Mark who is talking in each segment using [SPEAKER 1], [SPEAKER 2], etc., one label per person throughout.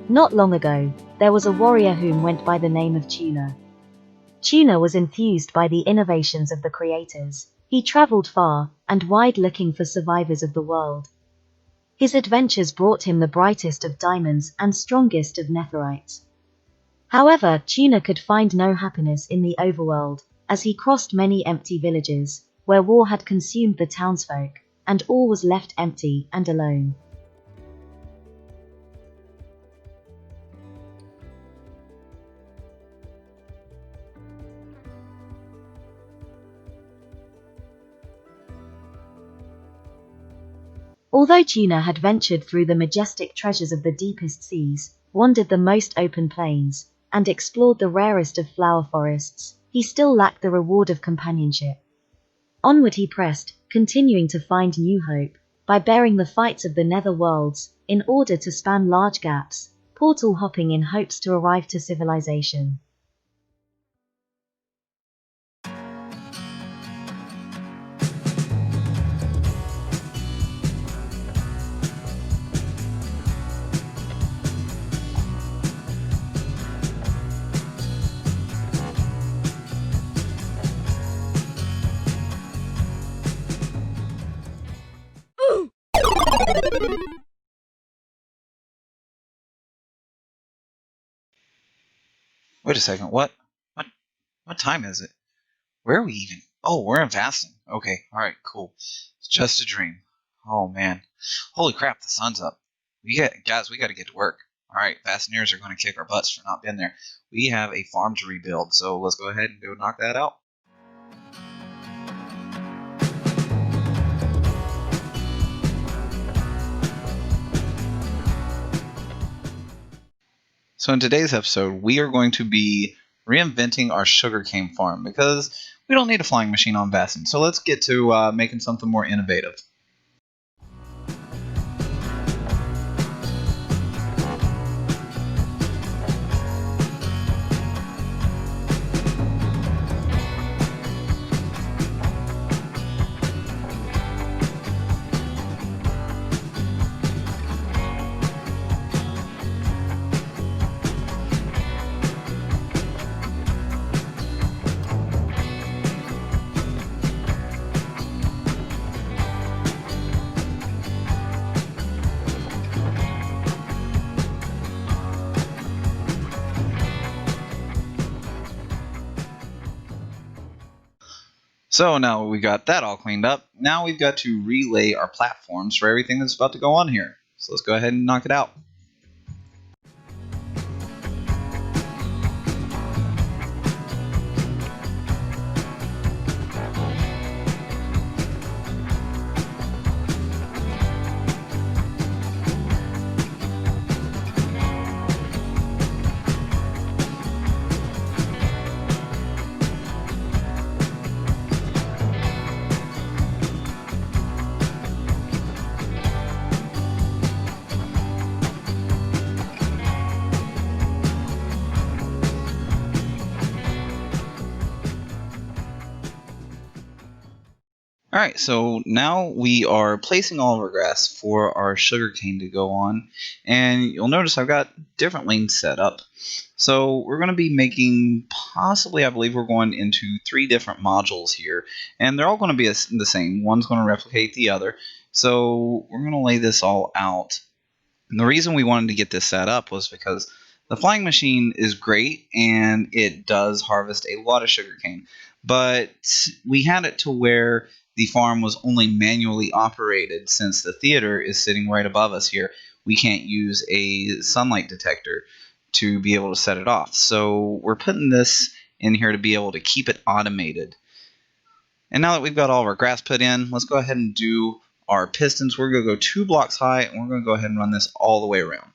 [SPEAKER 1] Not long ago, there was a warrior whom went by the name of Tuna. Tuna was enthused by the innovations of the creators. He traveled far and wide looking for survivors of the world. His adventures brought him the brightest of diamonds and strongest of netherites. However, Tuna could find no happiness in the overworld, as he crossed many empty villages, where war had consumed the townsfolk, and all was left empty and alone. Although Tuna had ventured through the majestic treasures of the deepest seas, wandered the most open plains, and explored the rarest of flower forests, he still lacked the reward of companionship. Onward he pressed, continuing to find new hope, by bearing the fights of the nether worlds, in order to span large gaps, portal hopping in hopes to arrive to civilization.
[SPEAKER 2] Wait a second, What? What time is it? Where are we even? Oh, we're in Vasten. Okay, alright, cool. It's just a dream. Oh, man. Holy crap, the sun's up. Guys, we gotta get to work. Alright, Vasteneers are gonna kick our butts for not being there. We have a farm to rebuild, so let's go ahead and go knock that out. So in today's episode, we are going to be reinventing our sugarcane farm because we don't need a flying machine on Vasten. So let's get to making something more innovative. So now we got that all cleaned up, now we've got to relay our platforms for everything that's about to go on here. So let's go ahead and knock it out. Alright, so now we are placing all of our grass for our sugarcane to go on, and you'll notice I've got different lanes set up. So we're going to be making, possibly I believe we're going into 3 different modules here, and they're all going to be the same. One's going to replicate the other, so we're going to lay this all out. And the reason we wanted to get this set up was because the flying machine is great, and it does harvest a lot of sugarcane, but we had it to where the farm was only manually operated. Since the theater is sitting right above us here, we can't use a sunlight detector to be able to set it off. So we're putting this in here to be able to keep it automated. And now that we've got all of our grass put in, let's go ahead and do our pistons. We're going to go 2 blocks high, and we're going to go ahead and run this all the way around.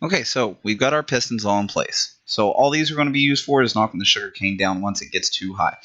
[SPEAKER 2] Okay, so we've got our pistons all in place. So all these are going to be used for is knocking the sugarcane down once it gets too high.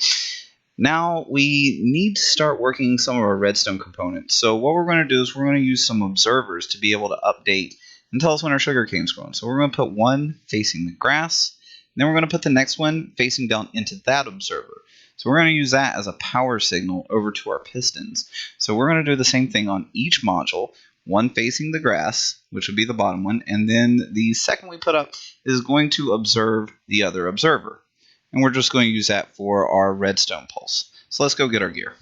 [SPEAKER 2] Now we need to start working some of our redstone components. So what we're going to do is we're going to use some observers to be able to update and tell us when our sugarcane's growing. So we're going to put one facing the grass, and then we're going to put the next one facing down into that observer. So we're going to use that as a power signal over to our pistons. So we're going to do the same thing on each module, one facing the grass, which would be the bottom one, and then the second we put up is going to observe the other observer. And we're just going to use that for our redstone pulse. So let's go get our gear.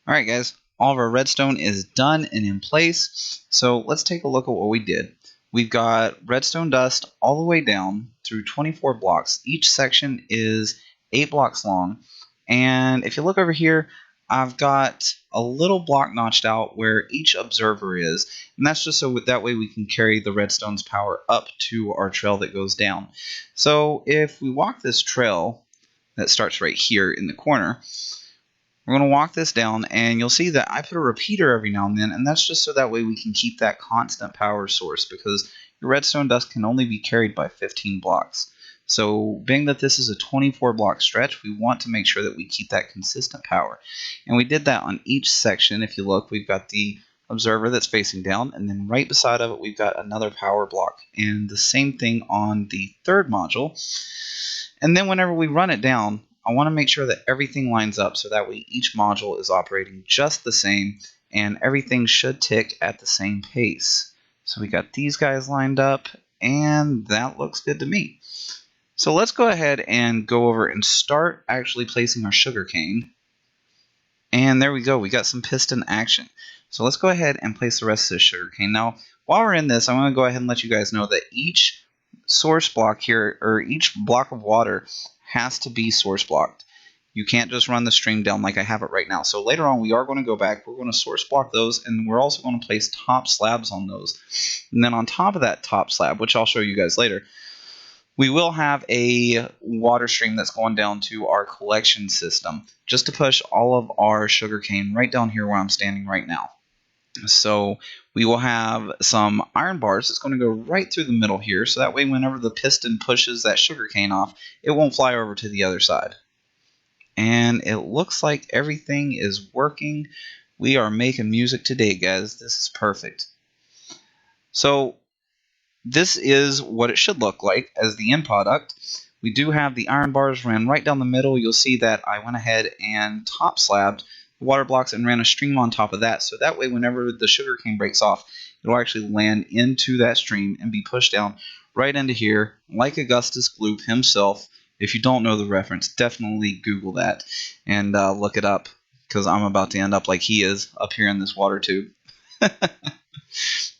[SPEAKER 2] Alright guys, all of our redstone is done and in place. So let's take a look at what we did. We've got redstone dust all the way down through 24 blocks. Each section is 8 blocks long. And if you look over here, I've got a little block notched out where each observer is. And that's just so that way we can carry the redstone's power up to our trail that goes down. So if we walk this trail that starts right here in the corner, we're going to walk this down, and you'll see that I put a repeater every now and then, and that's just so that way we can keep that constant power source, because your redstone dust can only be carried by 15 blocks. So being that this is a 24 block stretch, we want to make sure that we keep that consistent power. And we did that on each section. If you look, we've got the observer that's facing down, and then right beside of it we've got another power block. And the same thing on the third module. And then whenever we run it down, I want to make sure that everything lines up so that way each module is operating just the same and everything should tick at the same pace. So we got these guys lined up, and that looks good to me. So let's go ahead and go over and start actually placing our sugarcane. And there we go, we got some piston action. So let's go ahead and place the rest of the sugarcane. Now, while we're in this, I'm going to go ahead and let you guys know that each source block here, or each block of water, has to be source blocked. You can't just run the stream down like I have it right now. So later on we are going to go back, we're going to source block those, and we're also going to place top slabs on those. And then on top of that top slab, which I'll show you guys later, we will have a water stream that's going down to our collection system, just to push all of our sugarcane right down here where I'm standing right now. So we will have some iron bars that's going to go right through the middle here, so that way whenever the piston pushes that sugarcane off, it won't fly over to the other side. And it looks like everything is working. We are making music today, guys. This is perfect. So this is what it should look like as the end product. We do have the iron bars ran right down the middle. You'll see that I went ahead and top slabbed water blocks and ran a stream on top of that, so that way whenever the sugarcane breaks off, it'll actually land into that stream and be pushed down right into here like Augustus Gloop himself. If you don't know the reference, definitely Google that and look it up, because I'm about to end up like he is up here in this water tube. Well,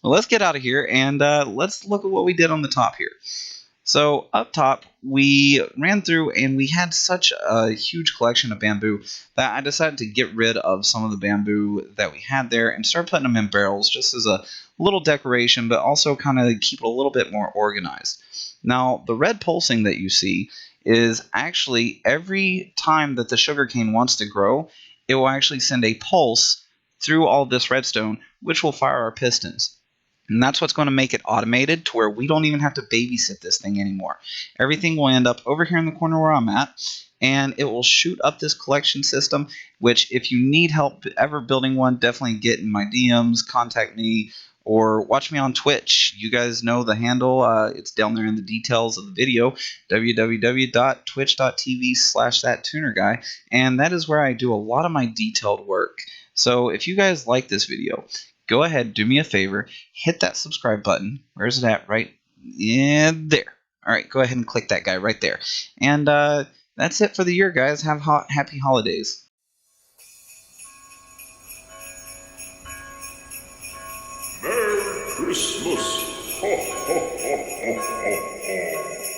[SPEAKER 2] let's get out of here and let's look at what we did on the top here. So up top, we ran through and we had such a huge collection of bamboo that I decided to get rid of some of the bamboo that we had there and start putting them in barrels just as a little decoration, but also kind of keep it a little bit more organized. Now, the red pulsing that you see is actually every time that the sugarcane wants to grow, it will actually send a pulse through all this redstone, which will fire our pistons. And that's what's going to make it automated to where we don't even have to babysit this thing anymore. Everything will end up over here in the corner where I'm at, and it will shoot up this collection system, which if you need help ever building one, definitely get in my DMs, contact me, or watch me on Twitch. You guys know the handle. It's down there in the details of the video, www.twitch.tv/thattunerguy, and that is where I do a lot of my detailed work. So if you guys like this video, go ahead, do me a favor, hit that subscribe button. Where's it at? Right there. All right, go ahead and click that guy right there. And that's it for the year, guys. Have happy holidays.
[SPEAKER 3] Merry Christmas! Ho, ho, ho, ho, ho, ho.